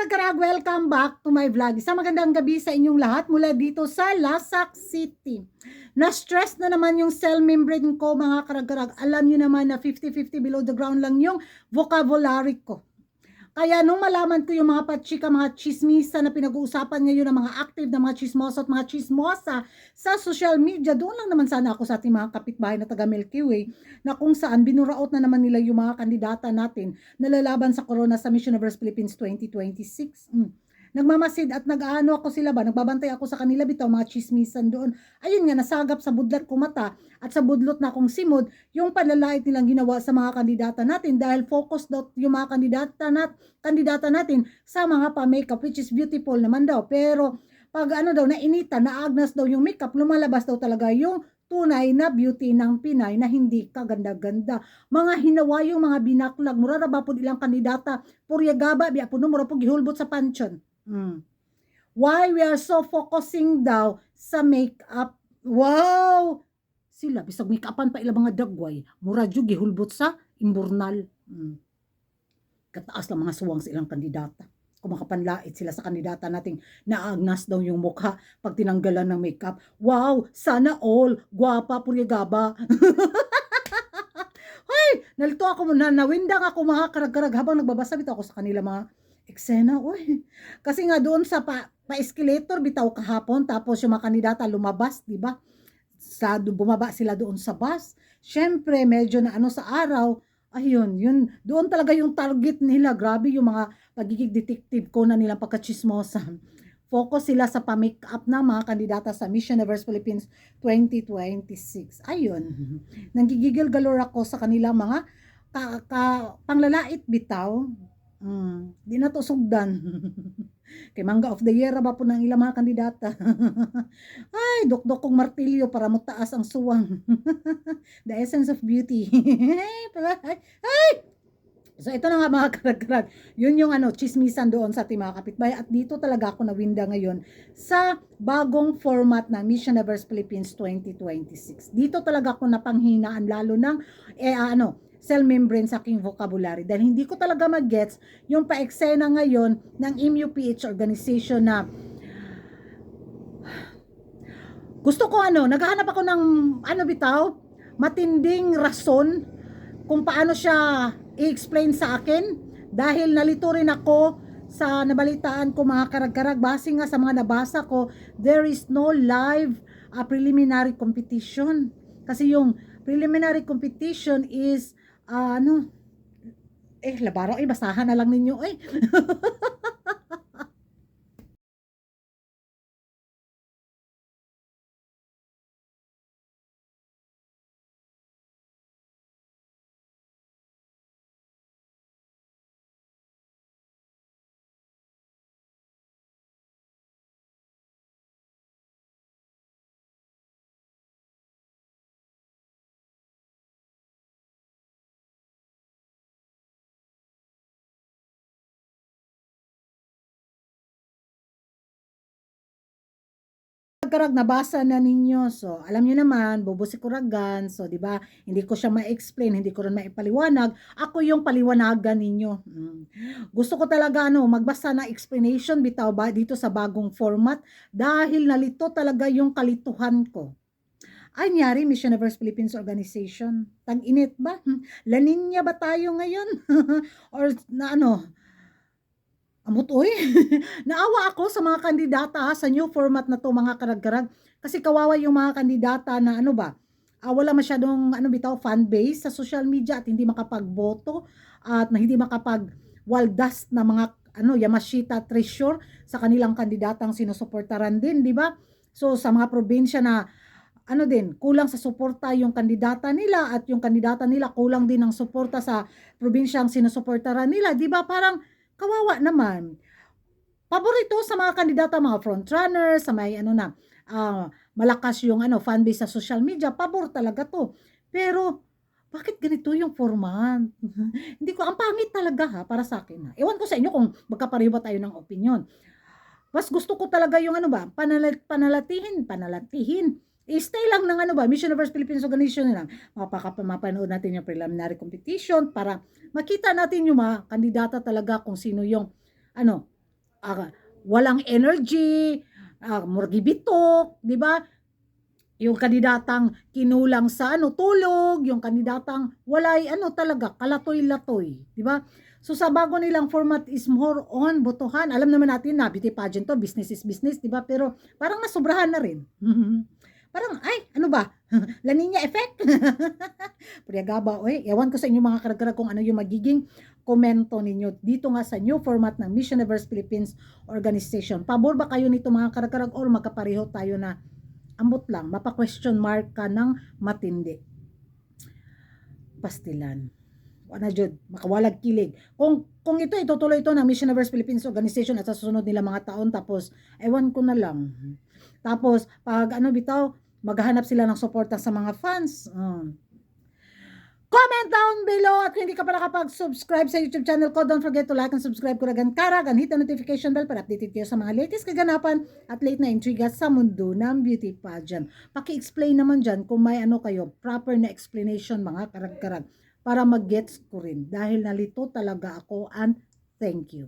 Karag, welcome back to my vlog. Isang magandang gabi sa inyong lahat mula dito sa Lasak City. Na-stress na naman yung cell membrane ko mga karag-karag. Alam nyo naman na 50-50 below the ground lang yung vocabulary ko. Kaya nung malaman ko yung mga pachika, mga chismisa na pinag-uusapan ngayon ng mga active na mga chismoso at mga chismosa sa social media, doon lang naman sana ako sa ating mga kapitbahay na taga Milky Way na kung saan binuraot na naman nila yung mga kandidata natin na lalaban sa corona sa Miss Universe Philippines 2026. Nagmamasid at nag-aano ako sila ba, nagbabantay ako sa kanila bitaw mga chismisan doon. Ayun nga, nasagap sa budlat ko mata at sa budlot na akong simod yung panlalait nilang ginawa sa mga kandidata natin dahil focus daw yung mga kandidata natin sa mga pa-makeup which is beautiful naman daw. Pero pag ano daw, nainita, naagnas daw yung makeup, lumalabas daw talaga yung tunay na beauty ng Pinay na hindi kaganda-ganda. Mga hinawa yung mga binaklag, mura ba po ilang kandidata, purya gaba, biya po mura po gihulbot sa pansyon. Why we are so focusing daw sa makeup? Wow! Sila, bisag make-upan pa ilang mga dagway, mura jud gihulbot sa imburnal. Kataas lang mga suwang sa ilang kandidata. Kung makapanlait sila sa kandidata nating naagnas daw yung mukha pag tinanggalan ng makeup. Wow! Sana all! Gwapa, puryagaba. Hoy! Nalito ako, nawindang ako mga karag-karag habang nagbabasa bitaw ako sa kanila mga eksena. Uy! Kasi nga doon sa pa-escalator bitaw kahapon tapos yung mga kandidata lumabas, di ba? Bumaba sila doon sa bus. Syempre, medyo na ano sa araw, ayun, yun, doon talaga yung target nila. Grabe yung mga pagiging detective ko na nilang pagkachismosa. Focus sila sa pa-make-up ng mga kandidata sa Miss Universe Philippines 2026. Ayun, nanggigigil galore ako sa kanilang mga panglalait bitaw. Di na to sugdan. Kay Mangga of the Year ba po ng ilang mga kandidata. Ay, dukdok kong martilyo para mataas ang suwang. The essence of beauty. Ay! So ito na nga mga karag-karag. Yun yung chismisan doon sa ating mga kapitbahay. At dito talaga ako nawinda ngayon sa bagong format na Miss Universe Philippines 2026. Dito talaga ako napanghinaan lalo ng cell membrane sa aking vocabulary dahil hindi ko talaga mag-gets yung pa-eksena ngayon ng MUPH organization na gusto ko naghahanap ako ng bitaw, matinding rason kung paano siya i-explain sa akin dahil nalito rin ako sa nabalitaan ko mga karag-karag base nga sa mga nabasa ko, there is no live preliminary competition kasi yung preliminary competition is labaro basahan na lang ninyo karag nabasa na ninyo. So, alam niyo naman, bobo si Kuragan. So, 'di ba? Hindi ko siya ma-explain, hindi ko rin maipaliwanag. Ako yung paliwanagan ninyo. Gusto ko talaga magbasa na explanation bitaw ba dito sa bagong format dahil nalito talaga yung kalituhan ko. Anyari, Miss Universe Philippines Organization. Tag-init ba? La Niña ba tayo ngayon? Or na amot oy. Naawa ako sa mga kandidata sa new format na to mga karag-karag kasi kawawa yung mga kandidata na wala masyadong bitaw fan base sa social media at hindi makapagboto at hindi makapag waldas na mga Yamashita treasure sa kanilang kandidatang sinusuportaran din, di ba? So sa mga probinsya na kulang sa suporta yung kandidata nila at yung kandidata nila kulang din ng suporta sa probinsyang sinusuportaran nila, di ba? Parang kawawa naman. Paborito sa mga kandidata, mga frontrunner, sa may malakas yung fanbase sa social media, pabor talaga to. Pero, bakit ganito yung format? Hindi ko, ang pangit talaga para sa akin. Ewan ko sa inyo kung magkapareho ba tayo ng opinion. Mas gusto ko talaga yung panalatihin. I-stay lang ng Miss Universe Philippines Organization lang. Mapanood natin yung preliminary competition para makita natin yung mga kandidata talaga kung sino yung walang energy, murgi bitok, di ba? Yung kandidatang kinulang sa tulog, yung kandidatang walay talaga kalatoy-latoy, di ba? So sa bago nilang format is more on botohan. Alam naman natin na beauty pageant to, business is business, di ba? Pero parang nasobrahan na rin. Parang ay, ano ba? La Nina effect. Puriagaba, oy. Ewan ko sa inyo mga karagkarag kung ano yung magiging komento ninyo dito nga sa new format ng Miss Universe Philippines Organization. Pabor ba kayo nito mga karagkarag or magkapareho tayo na ambot lang, mapa-question mark ka ng matindi? Pastilan. Ano jud, makawalag kilig. Kung ito itutuloy ito ng Miss Universe Philippines Organization at sa susunod nila mga taon, tapos ewan ko na lang. Tapos pag bitaw, maghahanap sila ng suporta sa mga fans. Comment down below at kung hindi ka pa nakapag-subscribe sa YouTube channel ko, don't forget to like and subscribe Kuragan Karag and hit the notification bell para updated kayo sa mga latest kaganapan at late na intriga sa mundo ng beauty pageant. Paki-explain naman dyan kung may kayo, proper na explanation mga karag-karag para mag-gets ko rin dahil nalito talaga ako and thank you.